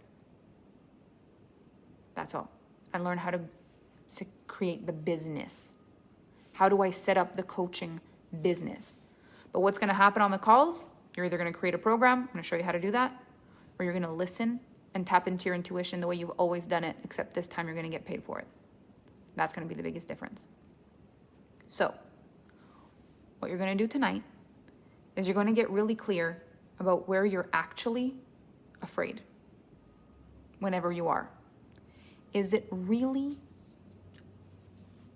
That's all. And learn how to create the business. How do I set up the coaching business? But what's going to happen on the calls? You're either going to create a program, I'm going to show you how to do that, or you're going to listen and tap into your intuition the way you've always done it, except this time you're going to get paid for it. That's going to be the biggest difference. So, what you're going to do tonight is you're going to get really clear about where you're actually afraid, whenever you are. Is it really,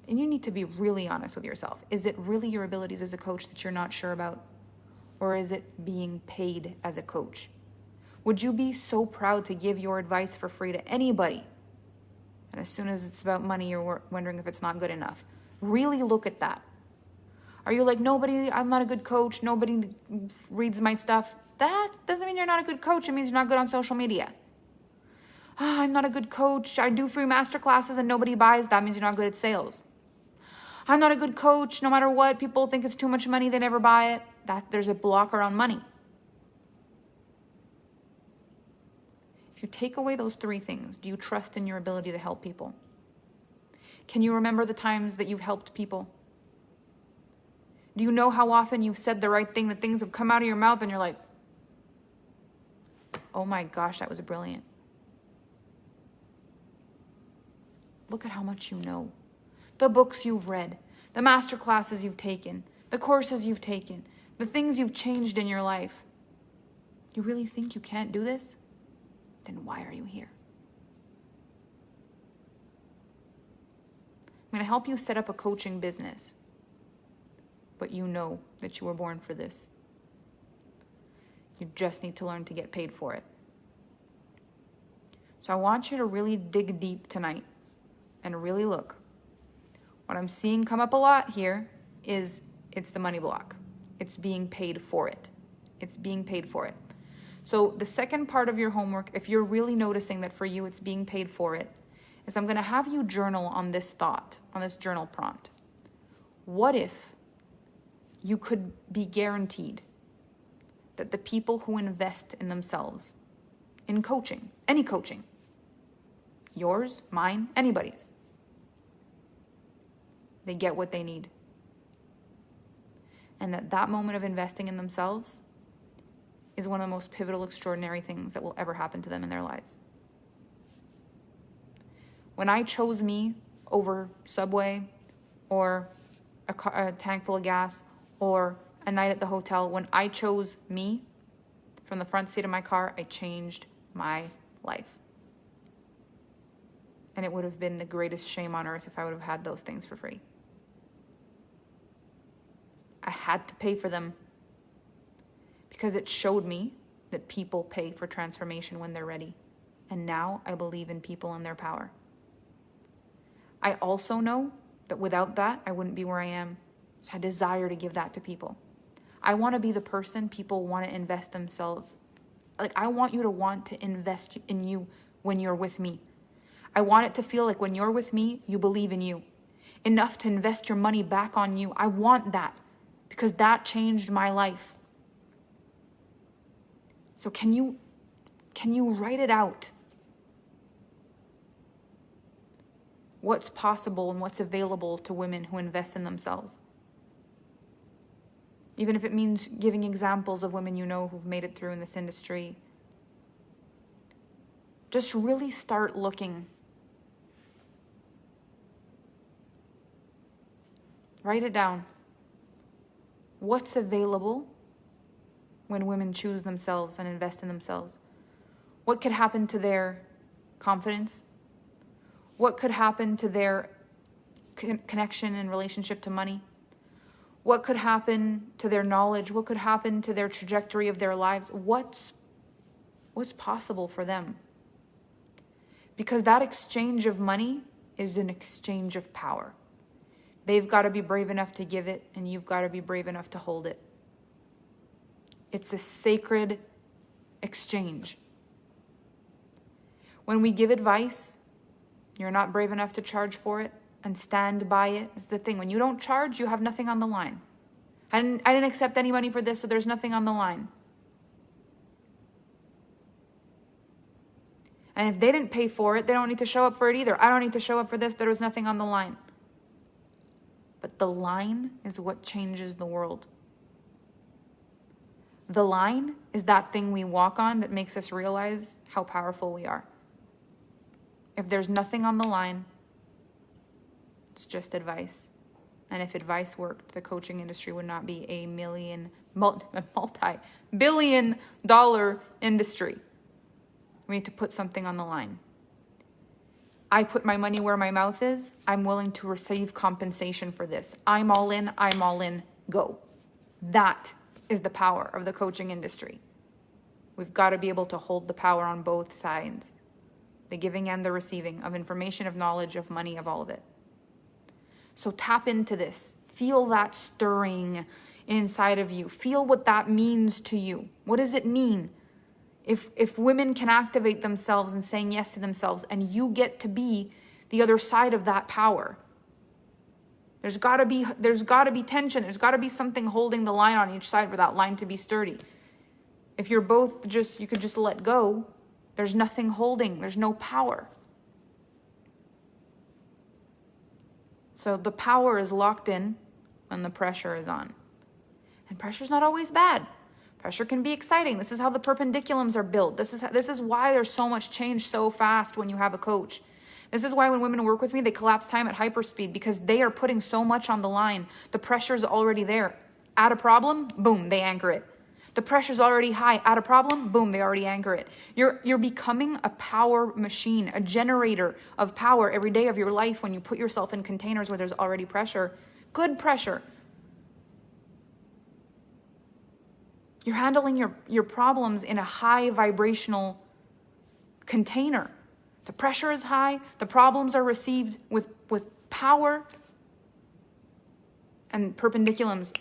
and you need to be really honest with yourself, is it really your abilities as a coach that you're not sure about? Or is it being paid as a coach? Would you be so proud to give your advice for free to anybody? And as soon as it's about money, you're wondering if it's not good enough. Really look at that. Are you like, I'm not a good coach, nobody reads my stuff? That doesn't mean you're not a good coach. It means you're not good on social media. I'm not a good coach. I do free masterclasses and nobody buys. That means you're not good at sales. I'm not a good coach. No matter what, people think it's too much money. They never buy it. There's a block around money. If you take away those 3 things, do you trust in your ability to help people? Can you remember the times that you've helped people? Do you know how often you've said the right thing, that things have come out of your mouth and you're like, oh my gosh, that was brilliant. Look at how much you know. The books you've read, the master classes you've taken, the courses you've taken, the things you've changed in your life. You really think you can't do this? Then why are you here? I'm going to help you set up a coaching business, but you know that you were born for this. You just need to learn to get paid for it. So I want you to really dig deep tonight and really look. What I'm seeing come up a lot here is it's the money block. It's being paid for it. It's being paid for it. So the second part of your homework, if you're really noticing that for you it's being paid for it, is I'm going to have you journal on this thought, on this journal prompt. What if you could be guaranteed that the people who invest in themselves, in coaching, any coaching, yours, mine, anybody's, they get what they need. And that moment of investing in themselves is one of the most pivotal, extraordinary things that will ever happen to them in their lives. When I chose me over Subway or a tank full of gas or a night at the hotel. When I chose me from the front seat of my car, I changed my life. And it would have been the greatest shame on earth if I would have had those things for free. I had to pay for them because it showed me that people pay for transformation when they're ready. And now I believe in people and their power. I also know that without that, I wouldn't be where I am. So I desire to give that to people. I want to be the person people want to invest themselves. Like, I want you to want to invest in you when you're with me. I want it to feel like when you're with me, you believe in you. Enough to invest your money back on you. I want that because that changed my life. So can you write it out? What's possible and what's available to women who invest in themselves? Even if it means giving examples of women you know who've made it through in this industry. Just really start looking. Write it down. What's available when women choose themselves and invest in themselves? What could happen to their confidence? What could happen to their connection and relationship to money? What could happen to their knowledge? What could happen to their trajectory of their lives? What's possible for them? Because that exchange of money is an exchange of power. They've got to be brave enough to give it, and you've got to be brave enough to hold it. It's a sacred exchange. When we give advice, you're not brave enough to charge for it and stand by it. It's the thing. When you don't charge, you have nothing on the line. I didn't accept any money for this, so there's nothing on the line. And if they didn't pay for it, they don't need to show up for it either. I don't need to show up for this. There was nothing on the line. But the line is what changes the world. The line is that thing we walk on that makes us realize how powerful we are. If there's nothing on the line, it's just advice. And if advice worked, the coaching industry would not be a multi-billion dollar industry. We need to put something on the line. I put my money where my mouth is. I'm willing to receive compensation for this. I'm all in, go. That is the power of the coaching industry. We've got to be able to hold the power on both sides. The giving and the receiving of information, of knowledge, of money, of all of it. So tap into this. Feel that stirring inside of you. Feel what that means to you. What does it mean? If women can activate themselves and saying yes to themselves, and you get to be the other side of that power. There's got to be tension. There's got to be something holding the line on each side for that line to be sturdy. If you're both you could just let go, there's nothing holding. There's no power. So the power is locked in when the pressure is on. And pressure's not always bad. Pressure can be exciting. This is how the perpendiculums are built. This is why there's so much change so fast when you have a coach. This is why when women work with me, they collapse time at hyperspeed, because they are putting so much on the line. The pressure's already there. Add a problem, boom, they anchor it. The pressure's already high. Add a problem, boom, they already anchor it. You're becoming a power machine, a generator of power every day of your life when you put yourself in containers where there's already pressure. Good pressure. You're handling your problems in a high vibrational container. The pressure is high. The problems are received with power and perpendiculums.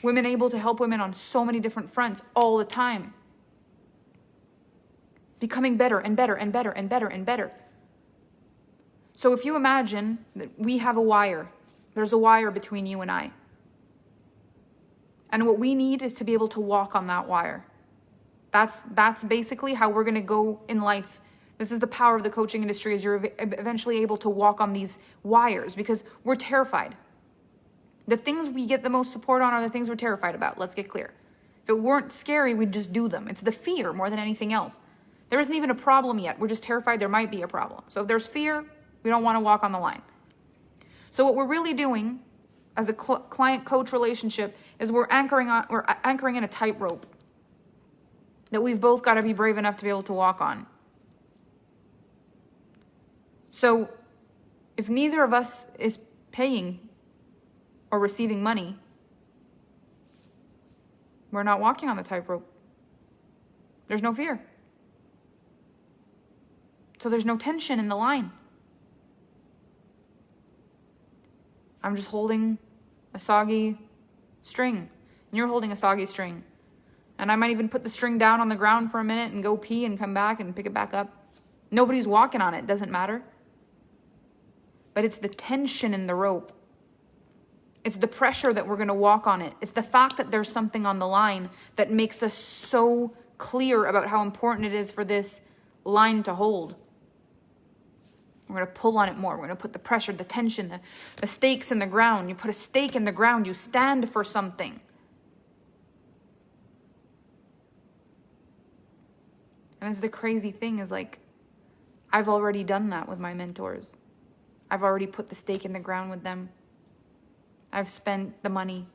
Women able to help women on so many different fronts all the time. Becoming better and better and better and better and better. So if you imagine that we have a wire, there's a wire between you and I. And what we need is to be able to walk on that wire. That's basically how we're going to go in life. This is the power of the coaching industry, is you're eventually able to walk on these wires because we're terrified. The things we get the most support on are the things we're terrified about. Let's get clear. If it weren't scary, we'd just do them. It's the fear more than anything else. There isn't even a problem yet. We're just terrified there might be a problem. So if there's fear, we don't want to walk on the line. So what we're really doing, as a client-coach relationship is we're anchoring in a tightrope that we've both got to be brave enough to be able to walk on. So if neither of us is paying or receiving money, we're not walking on the tightrope. There's no fear. So there's no tension in the line. I'm just holding a soggy string, and you're holding a soggy string. And I might even put the string down on the ground for a minute and go pee and come back and pick it back up. Nobody's walking on it, doesn't matter. But it's the tension in the rope. It's the pressure that we're going to walk on it. It's the fact that there's something on the line that makes us so clear about how important it is for this line to hold. We're going to pull on it more. We're going to put the pressure, the tension, the stakes in the ground. You put a stake in the ground, you stand for something. And that's the crazy thing is like, I've already done that with my mentors. I've already put the stake in the ground with them. I've spent the money.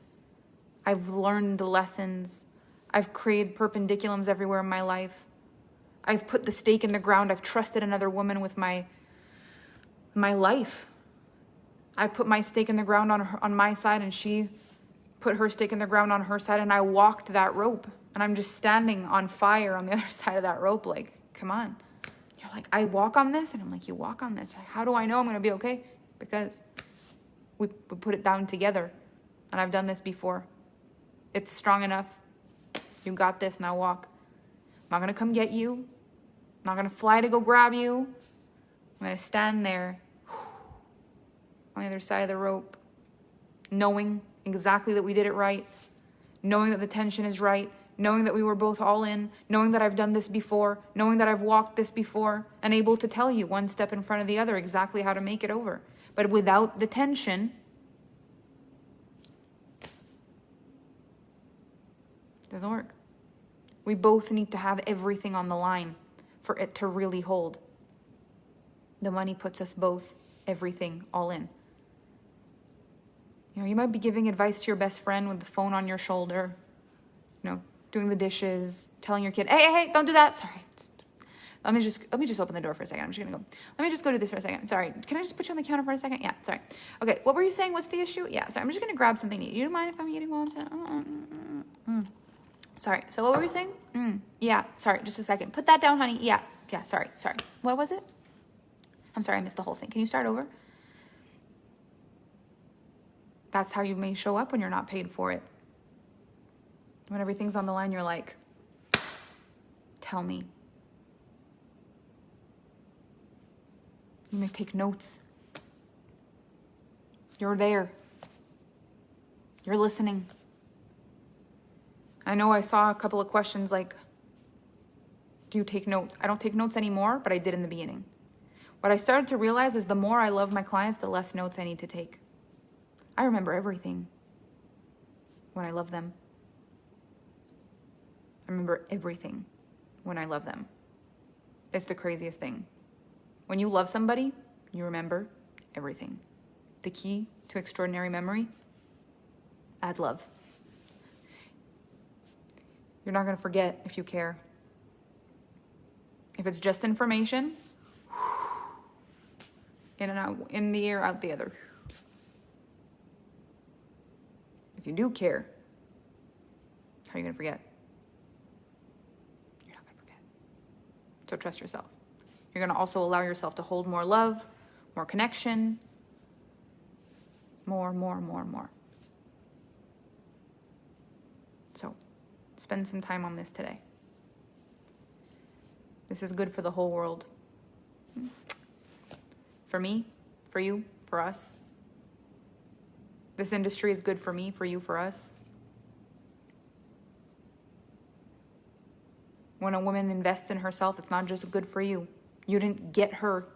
I've learned the lessons. I've created perpendiculums everywhere in my life. I've put the stake in the ground. I've trusted another woman with my life. I put my stake in the ground on my side, and she put her stake in the ground on her side, and I walked that rope. And I'm just standing on fire on the other side of that rope, like, come on. You're like, I walk on this? And I'm like, you walk on this? How do I know I'm going to be okay? Because we put it down together. And I've done this before. It's strong enough. You got this, now walk. I'm not going to come get you. I'm not going to fly to go grab you. I'm going to stand there on the other side of the rope, knowing exactly that we did it right, knowing that the tension is right, knowing that we were both all in, knowing that I've done this before, knowing that I've walked this before, and able to tell you one step in front of the other exactly how to make it over. But without the tension, it doesn't work. We both need to have everything on the line for it to really hold. The money puts us both, everything, all in. You know, you might be giving advice to your best friend with the phone on your shoulder, you know, doing the dishes, telling your kid, hey, don't do that. Sorry. Let me just open the door for a second. I'm just gonna go. Let me just go do this for a second. Sorry. Can I just put you on the counter for a second? Yeah, sorry. Okay, what were you saying? What's the issue? Yeah, sorry. I'm just gonna grab something to eat. You don't mind if I'm eating while I'm Sorry. So what were you saying? Yeah, sorry. Just a second. Put that down, honey. Yeah, sorry. What was it? I'm sorry, I missed the whole thing. Can you start over? That's how you may show up when you're not paid for it. When everything's on the line, you're like, tell me. You may take notes. You're there. You're listening. I know I saw a couple of questions like, do you take notes? I don't take notes anymore, but I did in the beginning. What I started to realize is the more I love my clients, the less notes I need to take. I remember everything when I love them. I remember everything when I love them. It's the craziest thing. When you love somebody, you remember everything. The key to extraordinary memory, add love. You're not going to forget if you care. If it's just information, in and out, in the ear, out the other. If you do care, how are you going to forget? You're not going to forget. So trust yourself. You're going to also allow yourself to hold more love, more connection, more. So spend some time on this today. This is good for the whole world. For me, for you, for us. This industry is good for me, for you, for us. When a woman invests in herself, it's not just good for you. You didn't get her.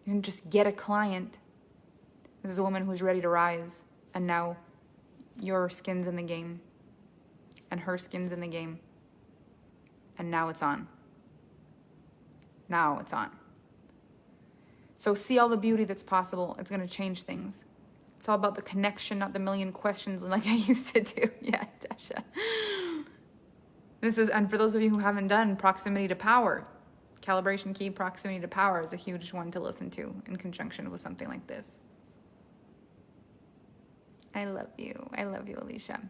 You didn't just get a client. This is a woman who's ready to rise. And now your skin's in the game. And her skin's in the game. And now it's on. Now it's on. So see all the beauty that's possible. It's going to change things. It's all about the connection, not the million questions like I used to do. Yeah, Dasha. And for those of you who haven't done proximity to power, calibration key proximity to power is a huge one to listen to in conjunction with something like this. I love you. I love you, Alicia.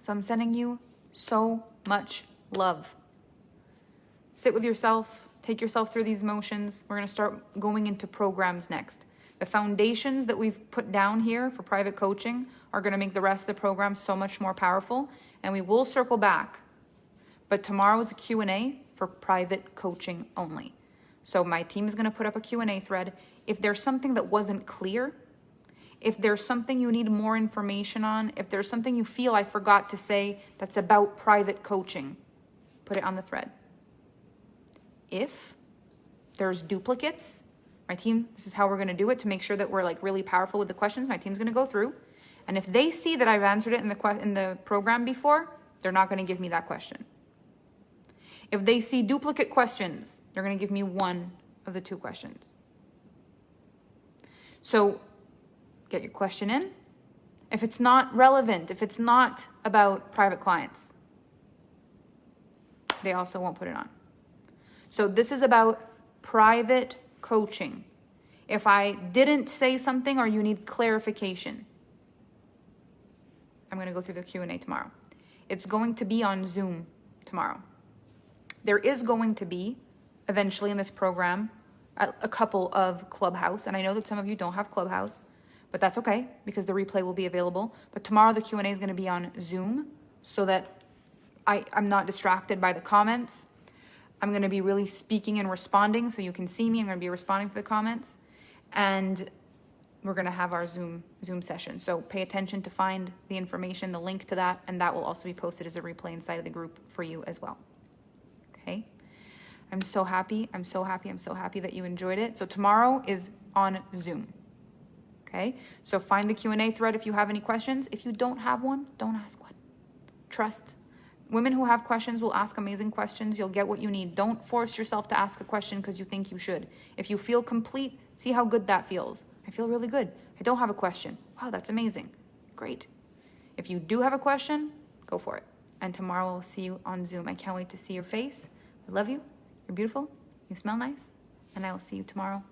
So I'm sending you so much love. Sit with yourself. Take yourself through these motions. We're going to start going into programs next. The foundations that we've put down here for private coaching are going to make the rest of the program so much more powerful. And we will circle back. But tomorrow is a Q&A for private coaching only. So my team is going to put up a Q&A thread. If there's something that wasn't clear, if there's something you need more information on, if there's something you feel I forgot to say that's about private coaching, put it on the thread. If there's duplicates, my team, this is how we're going to do it to make sure that we're like really powerful with the questions. My team's going to go through. And if they see that I've answered it in the program before, they're not going to give me that question. If they see duplicate questions, they're going to give me one of the two questions. So get your question in. If it's not relevant, if it's not about private clients, they also won't put it on. So this is about private coaching. If I didn't say something or you need clarification, I'm going to go through the Q&A tomorrow. It's going to be on Zoom tomorrow. There is going to be, eventually in this program, a couple of Clubhouse. And I know that some of you don't have Clubhouse, but that's okay because the replay will be available. But tomorrow the Q&A is going to be on Zoom so that I'm not distracted by the comments. I'm going to be really speaking and responding so you can see me. I'm going to be responding to the comments. And we're going to have our Zoom session. So pay attention to find the information, the link to that, and that will also be posted as a replay inside of the group for you as well. Okay? I'm so happy. I'm so happy. I'm so happy that you enjoyed it. So tomorrow is on Zoom. Okay? So find the Q&A thread if you have any questions. If you don't have one, don't ask one. Trust. Women who have questions will ask amazing questions. You'll get what you need. Don't force yourself to ask a question because you think you should. If you feel complete, see how good that feels. I feel really good. I don't have a question. Wow, that's amazing. Great. If you do have a question, go for it. And tomorrow I'll see you on Zoom. I can't wait to see your face. I love you. You're beautiful. You smell nice. And I will see you tomorrow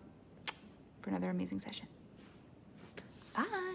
for another amazing session. Bye.